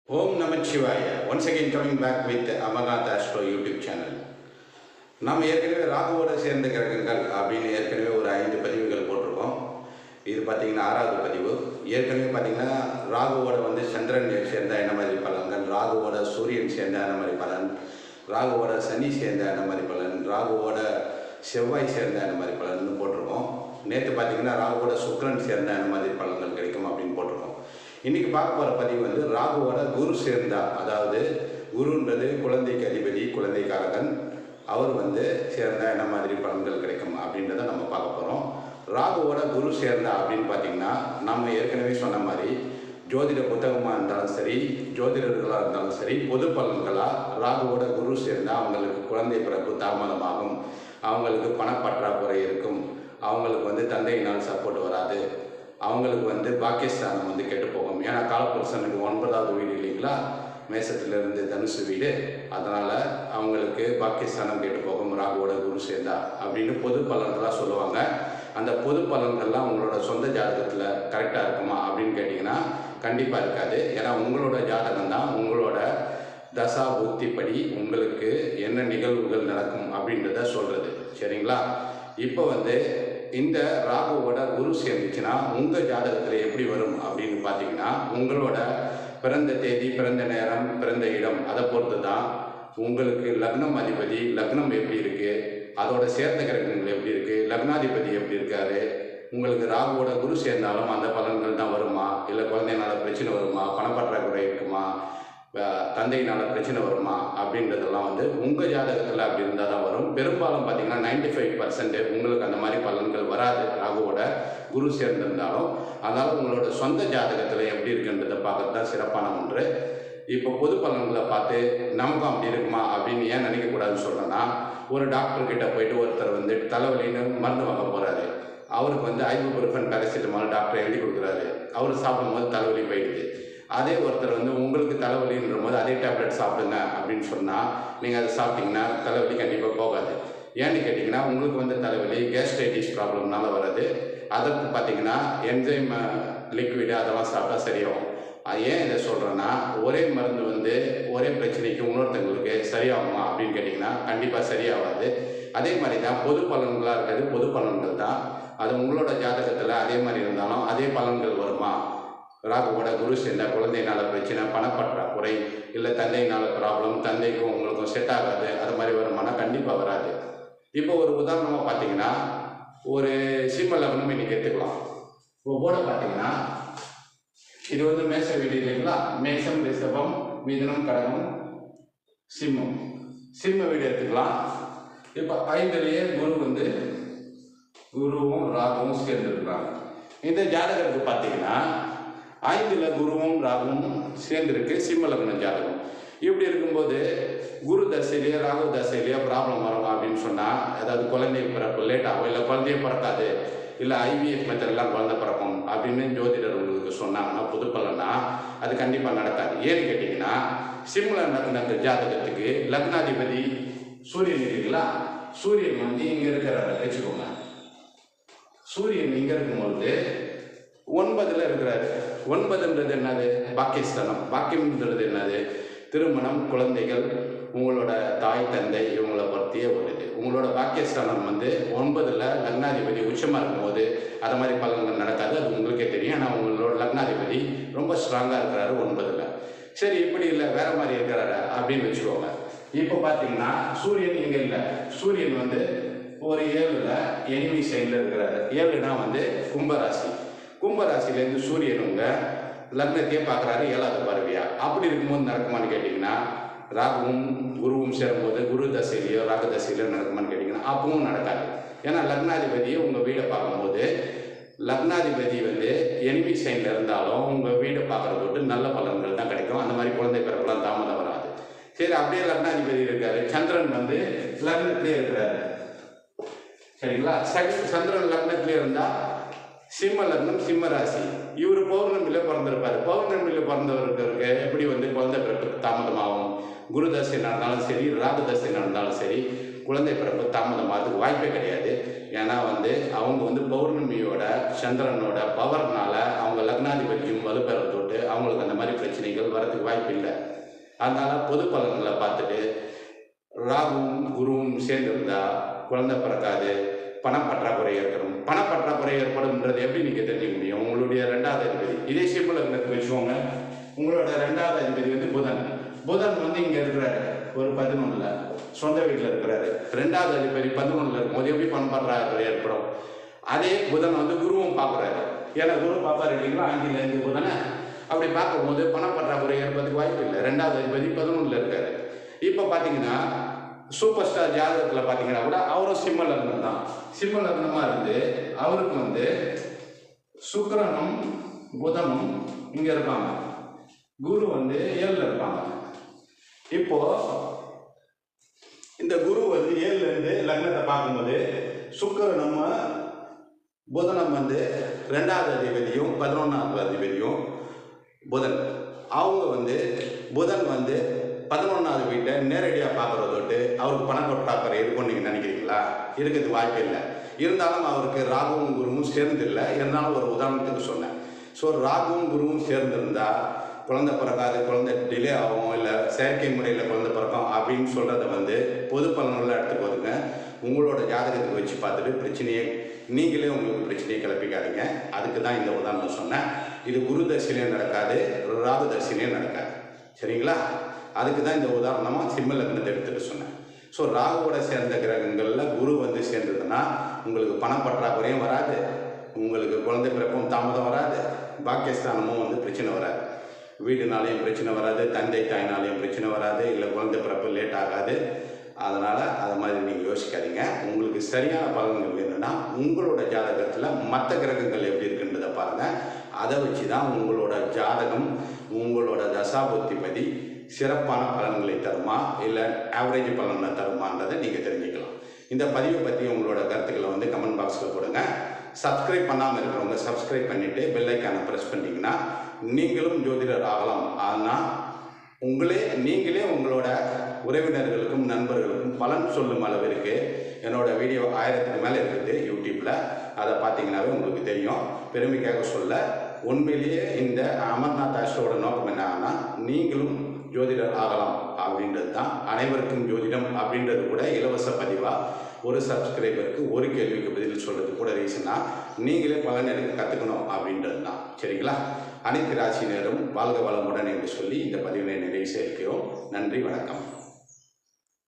Om Namah Shivaya. Once again coming back with Amarnath Astro YouTube channel. நாம் ஏற்கனவே ராகுவோட சேர்ந்த கிரகங்கள் அப்படின்னு ஏற்கனவே ஒரு 5 பதிவுகள் போட்டிருக்கோம். இது பார்த்தீங்கன்னா 6வது பதிவு. ஏற்கனவே பார்த்தீங்கன்னா ராகுவோட சந்திரன் சேர்ந்த என்ன மாதிரி பலன்கள், ராகுவோட சூரியன் சேர்ந்த என்ன மாதிரி பலன், ராகுவோட சனி சேர்ந்த என்ன மாதிரி பலன், ராகுவோட செவ்வாய் சேர்ந்த என்ன மாதிரி பலன்னு போட்டிருக்கோம். நேற்று பார்த்தீங்கன்னா ராகுவோட சுக்கிரன் சேர்ந்த என்ன மாதிரி பலன்கள் கிடைக்கும் அப்படின்னு போட்டிருக்கோம். இன்றைக்கி பார்க்க போகிற பதிவு ராகுவோட குரு சேர்ந்தா, அதாவது குருன்றது குழந்தைக்கு அதிபதி, குழந்தைக்காரகன், அவர் சேர்ந்த என்ன மாதிரி பலன்கள் கிடைக்கும் அப்படின்றத நம்ம பார்க்க போகிறோம். ராகுவோட குரு சேர்ந்தா அப்படின்னு பார்த்தீங்கன்னா, நம்ம ஏற்கனவே சொன்ன மாதிரி ஜோதிட புத்தகமாக இருந்தாலும் சரி, ஜோதிடர்களாக இருந்தாலும் சரி, பொது பலன்களாக ராகுவோட குரு சேர்ந்தால் அவங்களுக்கு குழந்தை பிறப்பு தாமதமாகும், அவங்களுக்கு பணப்பற்றாக்குறை இருக்கும், அவங்களுக்கு தந்தையினால் சப்போர்ட் வராது, அவங்களுக்கு பாக்கியஸ்தானம் கெட்டு போகும். ஏன்னா காலப்புருஷனுக்கு 9வது வீடு இல்லைங்களா, மேசத்திலிருந்து தனுசு வீடு, அதனால் அவங்களுக்கு பாக்கியஸ்தானம் கெட்டு போகும் ராகுவோட குரு சேர்ந்தா அப்படின்னு பொது பலன்களாக சொல்லுவாங்க. அந்த பொது பலன்கள்லாம் உங்களோட சொந்த ஜாதகத்தில் கரெக்டாக இருக்குமா அப்படின்னு கேட்டிங்கன்னா கண்டிப்பாக இருக்காது. ஏன்னா உங்களோட ஜாதகம் தான் உங்களோட தசா புத்திப்படி உங்களுக்கு என்ன நிகழ்வுகள் நடக்கும் அப்படின்றத சொல்கிறது. சரிங்களா? இப்போ இந்த ராகுவோட குரு சேர்ந்துச்சுன்னா உங்கள் ஜாதகத்தில் எப்படி வரும் அப்படின்னு பார்த்தீங்கன்னா, உங்களோட பிறந்த தேதி, பிறந்த நேரம், பிறந்த இடம், அதை பொறுத்து தான் உங்களுக்கு லக்னம் அதிபதி, லக்னம் எப்படி இருக்குது, அதோட சேர்ந்த கிரகங்கள் எப்படி இருக்குது, லக்னாதிபதி எப்படி இருக்காரு, உங்களுக்கு ராகுவோட குரு சேர்ந்தாலும் அந்த பலன்கள் தான் வருமா, இல்லை குழந்தையினால பிரச்சனை வருமா, பணப்பற்றாக்குறை இருக்குமா, தந்தையினால் பிரச்சனை வருமா அப்படின்றதெல்லாம் உங்கள் ஜாதகத்தில் அப்படி இருந்தால் தான் வரும். பெரும்பாலும் பார்த்திங்கன்னா 95% உங்களுக்கு அந்த மாதிரி பலன்கள் வராது ராகுவோட குரு சேர்ந்திருந்தாலும். அதனால் உங்களோட சொந்த ஜாதகத்தில் எப்படி இருக்குன்றதை பார்க்கறது தான் சிறப்பான ஒன்று. இப்போ பொது பலன்களை பார்த்து நமக்கும் அப்படி இருக்குமா அப்படின்னு ஏன் நினைக்கக்கூடாதுன்னு சொல்கிறேன்னா, ஒரு டாக்டர்கிட்ட போயிட்டு ஒருத்தர் தலைவலின்னு மருந்து வாங்க போகிறாரு. அவருக்கு ஐபுப்ரோஃபன், பேராசிட்டமால் டாக்டர் எழுதி கொடுக்குறாரு. அவர் சாப்பிடும்போது தலைவலி போயிடுது. அதே ஒருத்தர் உங்களுக்கு தலைவலின்ற போது அதே டேப்லெட் சாப்பிடுங்க அப்படின்னு சொன்னால் நீங்கள் அதை சாப்பிட்டீங்கன்னா தலைவலி கண்டிப்பாக போகாது. ஏன்னு கேட்டிங்கன்னா, உங்களுக்கு தலைவலி கேஸ்ட்ரைட்டிஸ் ப்ராப்ளம்னால வருது. அதற்கு பார்த்தீங்கன்னா என்சைம் லிக்விடு அதெல்லாம் சாப்பிட்டா சரியாகும். ஏன் இதை சொல்கிறேன்னா, ஒரே மருந்து ஒரே பிரச்சனைக்கு இன்னொருத்தங்களுக்கு சரியாகுமா அப்படின்னு கேட்டிங்கன்னா கண்டிப்பாக சரியாகாது. அதே மாதிரி தான் பொது பலன்களாக இருக்கிறது பொது பலன்கள் தான். அது உங்களோட ஜாதகத்தில் அதே மாதிரி இருந்தாலும் அதே பலன்கள் வருமா? ராகுவோட குரு சேர்ந்தால் குழந்தையினால பிரச்சனை, பணப்பற்றாக்குறை, இல்லை தந்தையினால் ப்ராப்ளம், தந்தைக்கும் உங்களுக்கும் செட் ஆகாது, அது மாதிரி வருமானா கண்டிப்பாக வராது. இப்போ ஒரு உதாரணமாக பார்த்தீங்கன்னா, ஒரு சிம்ம லக்னம் இன்னைக்கு எடுத்துக்கலாம். இப்போ போர்டை பார்த்தீங்கன்னா இது மேச வீடு இல்லைங்களா, மேசம், ரிஷபம், மிதுனம், கடகம், சிம்மம், சிம்ம வீடு எடுத்துக்கலாம். இப்போ 5லேயே குரு குருவும் ராகுவும் சேர்ந்துருக்குறாங்க. இந்த ஜாதகத்துக்கு பார்த்தீங்கன்னா 5ல் குருவும் ராகுவும் சேர்ந்துருக்கு சிம்ம லக்ன ஜாதகம். இப்படி இருக்கும்போது குரு தசையிலேயே ராகு தசையிலேயே ப்ராப்ளம் வரும் அப்படின்னு சொன்னால், அதாவது குழந்தை பிறப்பு லேட் ஆகும், இல்லை குழந்தைய பிறக்காது, இல்லை ஐவிஎஃப் மெத்தட்லாம் குழந்தை பிறக்கும் அப்படின்னு ஜோதிடர் உங்களுக்கு சொன்னாங்கன்னா புது பலன்னா அது கண்டிப்பாக நடக்காது. ஏன்னு கேட்டிங்கன்னா, சிம்ம லக்ன ஜாதகத்துக்கு லக்னாதிபதி சூரியன் இருக்குங்களா, சூரியன் இங்கே இருக்கிறார வச்சுக்கோங்க. சூரியன் இங்கே இருக்கும்போது 9ல் இருக்கிறாரு. 9ன்றது என்னது? பாக்கியஸ்தானம். பாக்கியம்ன்றது என்னது? திருமணம், குழந்தைகள், உங்களோட தாய் தந்தை, இவங்களை பற்றிய ஒரு இது. உங்களோட பாக்கியஸ்தானம் 9ல் லக்னாதிபதி உச்சமாக இருக்கும்போது அது மாதிரி பலன்கள் நடக்காது. அது உங்களுக்கே தெரியும். ஆனால் உங்களோட லக்னாதிபதி ரொம்ப ஸ்ட்ராங்காக இருக்கிறாரு 9ல். சரி, இப்படி இல்லை வேற மாதிரி இருக்கிறாரு அப்படின்னு வச்சுக்கோங்க. இப்போ பார்த்தீங்கன்னா சூரியன் இங்கே இல்லை. சூரியன் ஒரு 7ல் எனிமி சைடில் இருக்கிறாரு. 7னா கும்பராசி. கும்பராசிலேருந்து சூரியன் லக்னத்தையே பார்க்குறாரு 7வது பார்வையா. அப்படி இருக்கும்போது நடக்குமான்னு கேட்டிங்கன்னா, ராகுவும் குருவும் சேரும்போது குரு தசையிலையோ ராகு தசையிலையோ நடக்குமான்னு கேட்டிங்கன்னா அப்பவும் நடக்காது. ஏன்னா லக்னாதிபதியை உங்கள் வீடை பார்க்கும்போது லக்னாதிபதி எனிமி சைடில் இருந்தாலும் உங்கள் வீடை பார்க்குறது நல்ல பலன்கள் தான் கிடைக்கும். அந்த மாதிரி குழந்தை பிறப்புலாம் தாமதம் வராது. சரி, அப்படியே லக்னாதிபதி இருக்காரு. சந்திரன் லக்னத்திலே இருக்கிறாரு. சரிங்களா? சந்திரன் லக்னத்திலே இருந்தால் சிம்ம லக்னம், சிம்ம ராசி. இவர் பௌர்ணமியில் பிறந்திருப்பார். பௌர்ணமியில் பிறந்தவருக்கு எப்படி குழந்தை பிறப்பு தாமதமாகும்? குரு தசை நடந்தாலும் சரி, ராகு தசை நடந்தாலும் சரி, குழந்தை பிறப்பு தாமதமாகிறதுக்கு வாய்ப்பே கிடையாது. ஏன்னா அவங்க பௌர்ணமியோட சந்திரனோட பவர்னால அவங்க லக்னாதிபதியும் வலுப்பெற தொட்டு அவங்களுக்கு அந்த மாதிரி பிரச்சனைகள் வரதுக்கு வாய்ப்பு இல்லை. அதனால் பொது பலன்களை பார்த்துட்டு ராகுவும் குருவும் சேர்ந்திருந்தா குழந்தை பிறக்காது, பணப்பற்றாக்குறை ஏற்படும். பணப்பற்றாக்குறை ஏற்படும்ன்றது எப்படி நீங்கள் தெரிஞ்சுக்க முடியும்? உங்களுடைய 2வது அதிபதி, இதே சிம்பிள் லக்னத்துக்கு வச்சுக்கோங்க. உங்களோட 2வது அதிபதி வந்து புதன். புதன் வந்து இங்கே இருக்கிறாரு ஒரு 11ல், சொந்த வீட்டில் இருக்கிறாரு. 2வது அதிபதி 11ல் இருக்கும்போது எப்படி பணப்பற்றாக்குறை ஏற்படும்? அதே புதன் வந்து குருவும் பார்க்குறாரு. ஏன்னா குரு பார்ப்பாரு இல்லைங்களா, 5லேருந்து புதனை. அப்படி பார்க்கும்போது பணப்பற்றாக்குறை ஏற்பதுக்கு வாய்ப்பு இல்லை. 2வது அதிபதி 11ல் இருக்காரு. இப்போ பார்த்தீங்கன்னா சூப்பர் ஸ்டார் ஜாதகத்தில் பார்த்தீங்கன்னா கூட அவரும் சிம்ம லக்னம் தான். சிம்ம லக்னமாக இருந்து அவருக்கு வந்து சுக்கிரனும் புதனும் இங்கே இருப்பாங்க, குரு வந்து 7ல் இருப்பாங்க. இப்போ இந்த குரு வந்து 7லேருந்து லக்னத்தை பார்க்கும்போது சுக்கிரனும் புதனும் வந்து 2வது அதிபதியும் 11வது அதிபதியும் புதன். அவங்க வந்து புதன் வந்து 11வது வீட்டை நேரடியாக பார்க்குறதோட்டு அவருக்கு பணப்பற்றாக்குறை இருக்கும்னு நீங்கள் நினைக்கிறீங்களா? இருக்கிறதுக்கு வாய்ப்பு இல்லை. இருந்தாலும் அவருக்கு ராகுவும் குருவும் சேர்ந்து இல்லை. இருந்தாலும் ஒரு உதாரணத்துக்கு சொன்னேன். ஸோ ராகுவும் குருவும் சேர்ந்துருந்தால் குழந்தை பிறக்காது, குழந்தை டிலே ஆகும், இல்லை செயற்கை முறையில் குழந்தை பிறக்கும் அப்படின்னு சொல்கிறத வந்து பொது பலன்களில் எடுத்துக்கோதுங்க. உங்களோட ஜாதகத்துக்கு வச்சு பார்த்துட்டு பிரச்சனையை நீங்களே உங்களுக்கு பிரச்சனையை கிளப்பிக்காதீங்க. அதுக்கு தான் இந்த உதாரணம் சொன்னேன். இது குரு தரிசனையும் நடக்காது, ராகு தரிசனையும் நடக்காது. சரிங்களா? அதுக்கு தான் இந்த உதாரணமாக சிம்ம லக்னத்தை எடுத்துகிட்டு சொன்னேன். ஸோ ராகுவோட சேர்ந்த கிரகங்களில் குரு வந்து சேர்ந்ததுன்னா உங்களுக்கு பணப்பற்றாக்குறையும் வராது, உங்களுக்கு குழந்தை பிறப்பும் தாமதம் வராது, பாக்கியஸ்தானமும் வந்து பிரச்சனை வராது, வீடுனாலையும் பிரச்சனை வராது, தந்தை தாயினாலையும் பிரச்சனை வராது, இல்லை குழந்தை பிறப்பு லேட் ஆகாது. அதனால் அது மாதிரி நீங்கள் யோசிக்காதீங்க. உங்களுக்கு சரியான பலன்கள் வேணும்னா உங்களோட ஜாதகத்தில் மற்ற கிரகங்கள் எப்படி இருக்குன்றதை பாருங்கள். அதை வச்சு தான் உங்களோட ஜாதகம், உங்களோட தசாபுத்திபதி சிறப்பான பலன்களை தருமா இல்லை ஆவரேஜ் பலனை தருமான்றதை நீங்கள் தெரிஞ்சுக்கலாம். இந்த பதிவை பற்றி உங்களோட கருத்துக்களை வந்து கமெண்ட் பாக்ஸில் போடுங்க. சப்ஸ்கிரைப் பண்ணாமல் இருக்கிறவங்க சப்ஸ்கிரைப் பண்ணிவிட்டு பெல் ஐக்கானை ப்ரெஸ் பண்ணிட்டீங்கன்னா நீங்களும் ஜோதிடர் ஆகலாம். ஆனால் நீங்களே உங்களோட உறவினர்களுக்கும் நண்பர்களுக்கும் பலன் சொல்லும் அளவிற்கு என்னோட வீடியோ 1000க்கு மேலே இருக்குது யூடியூப்பில். அதை பார்த்தீங்கன்னாவே உங்களுக்கு தெரியும். பெருமைக்காக சொல்ல, உண்மையிலேயே இந்த அமர்நாத் ஆஸ்ட்ரோட நோக்கம் என்னன்னா நீங்களும் ஜோதிடர் ஆகலாம் அப்படின்றது தான். அனைவருக்கும் ஜோதிடம் அப்படின்றது கூட இலவச பதிவாக ஒரு சப்ஸ்கிரைபருக்கு ஒரு கேள்விக்கு பதில் சொல்கிறது கூட ரீசனாக நீங்களே பலன் எடுக்க கற்றுக்கணும் அப்படின்றது தான். சரிங்களா? அனைத்து ராசியினரும் வாழ்க வளமுடன் என்று சொல்லி இந்த பதிவினை நிறைவு செய்கிறோம். நன்றி, வணக்கம்.